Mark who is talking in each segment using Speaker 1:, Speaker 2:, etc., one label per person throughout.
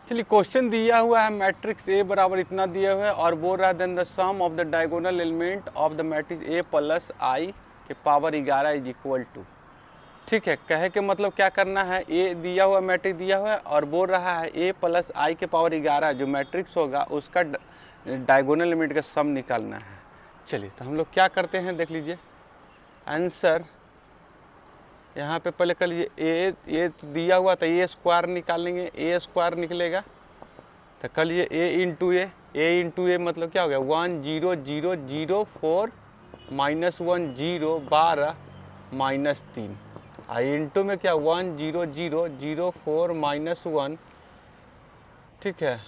Speaker 1: चलिए क्वेश्चन दिया हुआ है मैट्रिक्स ए बराबर इतना दिया हुआ है और बोल रहा है then the sum of the diagonal element of the matrix A plus I के पावर 11 इज इक्वल टू। ठीक है, कहे के मतलब क्या करना है, ए दिया हुआ मैट्रिक्स दिया हुआ है और बोल रहा है ए प्लस आई के पावर 11 जो मैट्रिक्स होगा उसका डायगोनल एलिमेंट का सम निकालना है। चलिए तो हम लोग क्या करते हैं देख लीजिए आंसर यहाँ पे पहले कर लीजिए ए तो दिया हुआ था ए स्क्वायर निकालेंगे, ए स्क्वायर निकलेगा तो कर लीजिए ए इंटू ए मतलब क्या हो गया 10,004 माइनस 10,012 माइनस 3 आई इंटू में क्या 1,0,004 माइनस 1, ठीक है,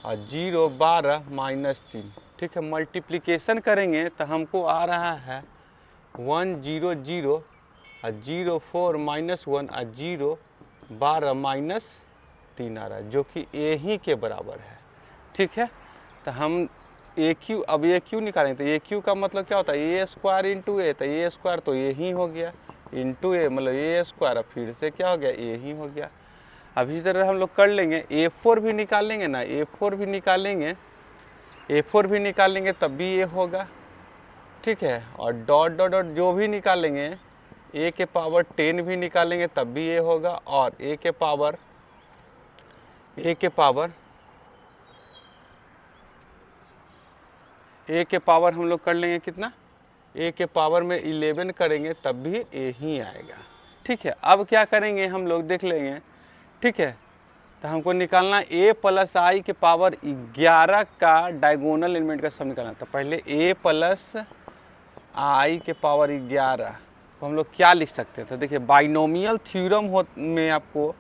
Speaker 1: और 0,12 माइनस 3, ठीक है। मल्टीप्लिकेशन करेंगे तो हमको आ रहा है 1,0,0,04 माइनस 1 और 0,12 माइनस 3 आ रहा है जो कि ए ही के बराबर है। ठीक है, तो हम ए क्यू अब ए क्यू निकालेंगे तो ए क्यू का मतलब क्या होता है ए स्क्वायर इंटू ए, तो ए स्क्वायर तो ए ही हो गया इंटू ए मतलब ए स्क्वायर, फिर से क्या हो गया ए ही हो गया। अब इसी तरह हम लोग कर लेंगे ए फोर भी निकालेंगे ना, ए फोर भी निकालेंगे तब भी ये होगा। ठीक है, और डॉट डॉट डॉट जो भी निकालेंगे ए के पावर 10 भी निकालेंगे तब भी ये होगा, और ए के पावर हम लोग कर लेंगे कितना, ए के पावर में 11 करेंगे तब भी ए ही आएगा। ठीक है, अब क्या करेंगे हम लोग देख लेंगे। ठीक है, तो हमको निकालना ए प्लस आई के पावर 11 का डायगोनल एलिमेंट का सम निकालना। तो पहले ए प्लस आई के पावर 11 तो हम लोग क्या लिख सकते थे, देखिए बाइनोमियल थ्योरम में आपको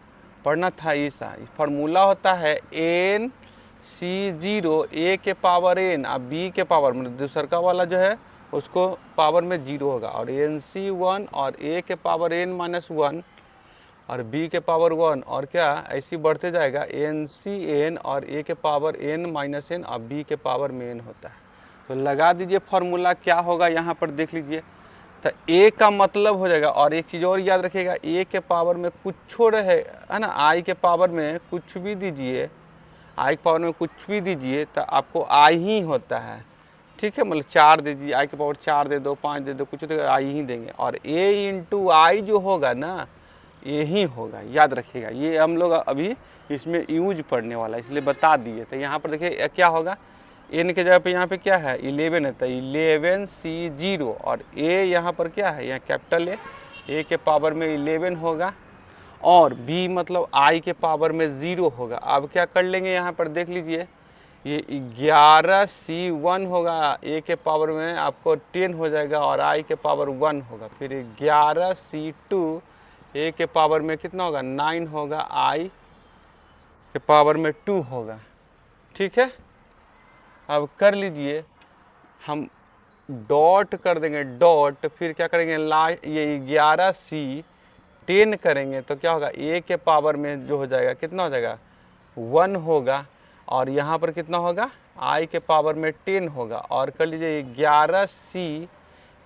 Speaker 1: पढ़ना था। ऐसा फार्मूला होता है एन सी जीरो ए के पावर एन और बी के पावर मतलब दूसरा वाला जो है उसको पावर में 0 होगा, और एन सी 1 और ए के पावर एन माइनस 1 और बी के पावर 1 और क्या ऐसी बढ़ते जाएगा एन सी एन और ए के पावर एन माइनस एन और बी के पावर में एन होता है। तो लगा दीजिए फार्मूला क्या होगा यहाँ पर देख लीजिए। तो ए का मतलब हो जाएगा, और एक चीज़ और याद रखिएगा ए के पावर में कुछ रहे है ना, आई के पावर में कुछ भी दीजिए, आई के पावर में कुछ भी दीजिए तो आपको आई ही होता है। ठीक है, मतलब 4 दे दीजिए, आई के पावर 4 दे दो 5 दे दो कुछ तो आई ही देंगे, और ए इंटू आई जो होगा ना ये ही होगा, याद रखिएगा। ये हम लोग अभी इसमें यूज पढ़ने वाला है इसलिए बता दिए। तो यहाँ पर देखिए क्या होगा, एन के जगह पे यहाँ पे क्या है 11 है तो 11C0, और ए यहाँ पर क्या है यहाँ कैपिटल ए के पावर में 11 होगा, और बी मतलब आई के पावर में 0 होगा। अब क्या कर लेंगे यहाँ पर देख लीजिए, ये 11C1 होगा, ए के पावर में आपको 10 हो जाएगा और आई के पावर 1 होगा, फिर 11C2 ए के पावर में कितना होगा 9 होगा, आई के पावर में 2 होगा। ठीक है, अब कर लीजिए हम डॉट कर देंगे डॉट, फिर क्या करेंगे ये 11C10 करेंगे तो क्या होगा ए के पावर में जो हो जाएगा कितना हो जाएगा 1 होगा, और यहाँ पर कितना होगा आई के पावर में 10 होगा, और कर लीजिए 11C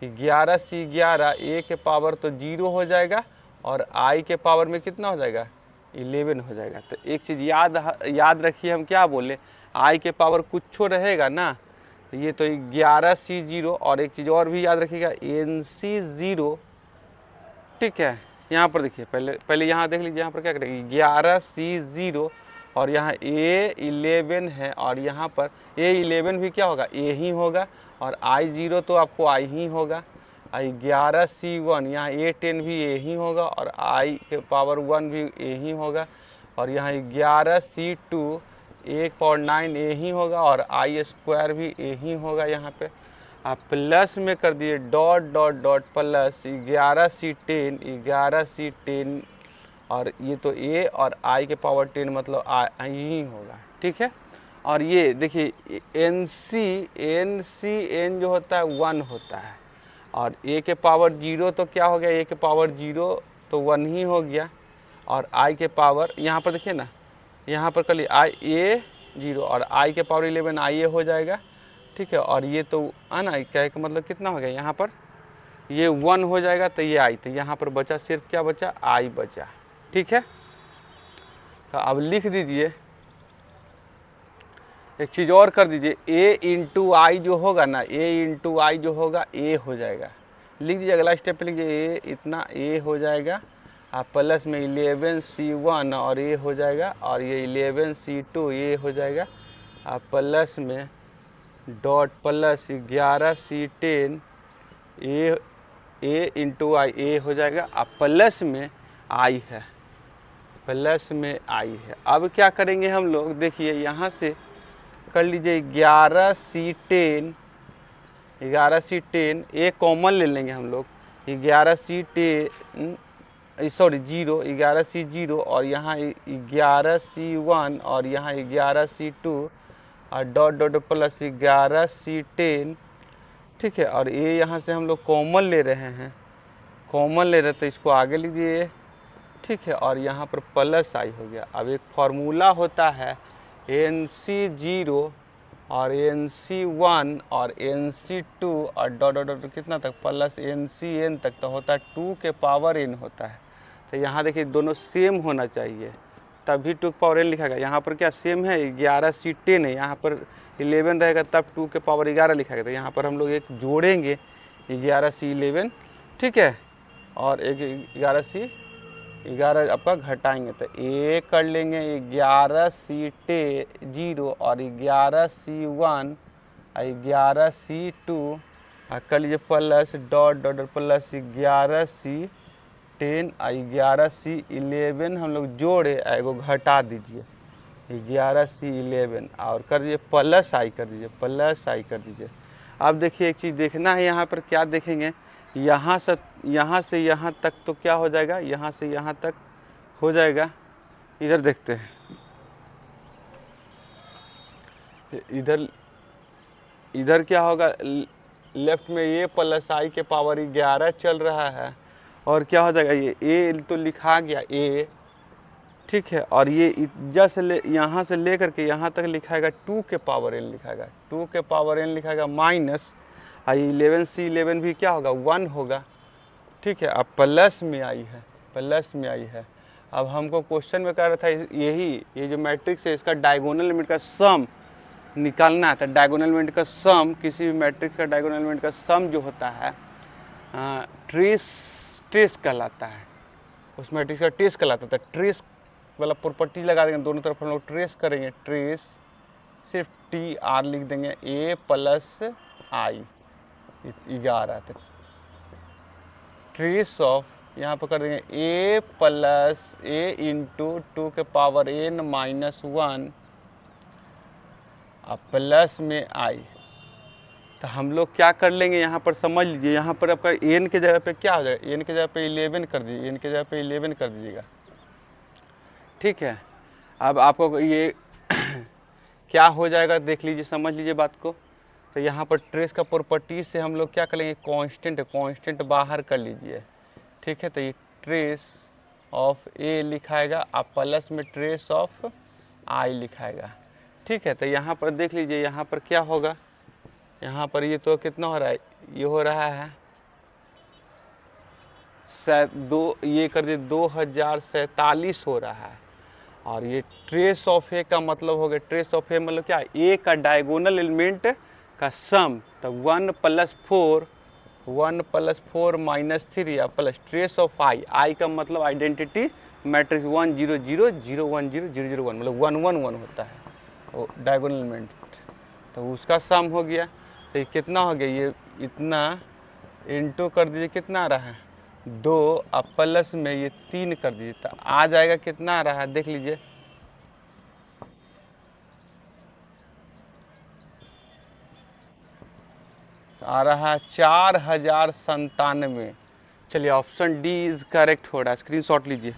Speaker 1: 11 ए के पावर तो 0 हो जाएगा और आई के पावर में कितना हो जाएगा 11 हो जाएगा। तो एक चीज़ याद रखिए, हम क्या बोले आई के पावर कुछ रहेगा ना, तो ये तो 11C0, और एक चीज़ और भी याद रखिएगा NC0। ठीक है, यहाँ पर देखिए पहले यहाँ देख लीजिए, यहाँ पर क्या करेंगे 11C0 और यहाँ A11 है, और यहाँ पर A11 भी क्या होगा ए ही होगा, और I0 तो आपको आई ही होगा, I11C1 यहाँ A10 भी ए ही होगा, और आई के पावर 1 भी ए ही होगा, और यहाँ 11C2 1 और 9 ए ही होगा, और आई स्क्वायर भी ए ही होगा। यहाँ पे आप प्लस में कर दिए dot dot dot plus 11C10 और ये तो ए और आई के पावर 10 मतलब आई ही होगा। ठीक है, और ये देखिए एन जो होता है 1 होता है, और ए के पावर 0 तो क्या हो गया ए के पावर 0 तो 1 ही हो गया, और आई के पावर यहाँ पर देखिए ना, यहाँ पर कर लिए A0 और आई के पावर 11 आई ए हो जाएगा। ठीक है, और ये तो है ना क्या का मतलब कितना हो गया यहाँ पर ये 1 हो जाएगा, तो ये आई, तो यहाँ पर बचा सिर्फ क्या बचा आई बचा। ठीक है, तो अब लिख दीजिए एक चीज़ और कर दीजिए, a इंटू आई जो होगा ना, a इंटू आई जो होगा a हो जाएगा। लिख दीजिए, अगला स्टेप पे लिखिए, a इतना a हो जाएगा, आप प्लस में 11c1 और a हो जाएगा, और ये 11c2 ये हो जाएगा, आप प्लस में dot plus 11c10 a into I a हो जाएगा, आप प्लस में आई है, प्लस में आई है। अब क्या करेंगे हम लोग, देखिए यहाँ से कर लीजिए 11c10 एक कॉमन ले लेंगे हम लोग, 11c10 सॉरी 11c0 और यहाँ 11c1 और यहाँ 11c2 और डॉट डॉट प्लस 11c10, ठीक है। और ये यहाँ से हम लोग कॉमन ले रहे हैं, कॉमन ले रहे तो इसको आगे लीजिए, ठीक है। और यहाँ पर प्लस आई हो गया। अब एक फार्मूला होता है NC0 और NC1 और NC2 और डॉट डॉट डॉट कितना तक प्लस NCN तक, तो होता है 2 के पावर n होता है। तो यहाँ देखिए दोनों सेम होना चाहिए तभी 2 के पावर n लिखा गया। यहाँ पर क्या सेम है, 11c10 है, यहाँ पर 11 रहेगा तब 2 के पावर 11 लिखा गया। तो यहाँ पर हम लोग एक जोड़ेंगे 11c11, ठीक है, और एक 11c11 आपका घटाएंगे तो a कर लेंगे 11c0 और 11c1 और 11c2 और कर लीजिए plus dot dot plus 11c10 और 11c11 हम लोग जोड़े, एगो घटा दीजिए 11c11 और कर दीजिए प्लस आई कर दीजिए, प्लस आई कर दीजिए। अब देखिए एक चीज़ देखना है, यहाँ पर क्या देखेंगे, यहाँ से यहाँ तक तो क्या हो जाएगा, यहाँ से यहाँ तक हो जाएगा। इधर देखते हैं, इधर क्या होगा, लेफ्ट में ये प्लस आई के पावर 11 चल रहा है और क्या हो जाएगा, ये a तो लिखा गया a, ठीक है, और ये जैसे यहाँ से ले करके यहाँ तक लिखाएगा 2 के पावर n लिखाएगा, 2 के पावर n लिखाएगा माइनस 11c11 भी क्या होगा 1 होगा, ठीक है। अब प्लस में आई है, प्लस में आई है। अब हमको क्वेश्चन में कह रहा था यही, ये जो मैट्रिक्स है इसका डायगोनल एलिमेंट का सम निकालना है। तो डायगोनल एलिमेंट का सम, किसी भी मैट्रिक्स का डायगोनल एलिमेंट का सम जो होता है ट्रेस कहलाता है, उस मैट्रिक्स का ट्रेस कहलाता है। तो ट्रेस वाला प्रॉपर्टी लगा देंगे, दोनों तरफ हम लोग ट्रेस करेंगे, ट्रेस सिर्फ TR लिख देंगे, a plus I 11, trace of यहाँ पर कर देंगे a प्लस a इंटू 2 के पावर n माइनस 1 अब प्लस में आई। तो हम लोग क्या कर लेंगे, यहाँ पर समझ लीजिए, यहाँ पर आपका n के जगह पे क्या हो जाएगा, n के जगह पे 11 कर दीजिए, n के जगह पे 11 कर दीजिएगा, ठीक है। अब आपको ये क्या हो जाएगा देख लीजिए, समझ लीजिए बात को। तो यहाँ पर ट्रेस का प्रॉपर्टी से हम लोग क्या कर लेंगे, कांस्टेंट बाहर कर लीजिए, ठीक है। तो ये ट्रेस ऑफ a लिखाएगा, आप प्लस में ट्रेस ऑफ i लिखाएगा, ठीक है। तो यहाँ पर देख लीजिए, यहाँ पर क्या होगा, यहाँ पर ये तो कितना हो रहा है, ये हो रहा है ये कर दिए 2047 हो रहा है। और ये ट्रेस ऑफ ए का मतलब हो गया, ट्रेस ऑफ ए मतलब क्या, ए का डायगोनल एलिमेंट का सम। तो 1 plus 4 minus 3 plus trace of I का मतलब आइडेंटिटी मैट्रिक्स 1 0 0 0 1 0 0 0 1 मतलब 1 1 1 होता है वो डायगोनल एलिमेंट, तो उसका सम हो गया। तो ये कितना हो गया, ये इतना इंटू कर दीजिए, कितना आ रहा है 2, अब प्लस में ये 3 कर दीजिए, तो आ जाएगा कितना आ रहा है देख लीजिए, आ रहा है 4097। चलिए ऑप्शन डी इज करेक्ट हो रहा है, स्क्रीनशॉट लीजिए।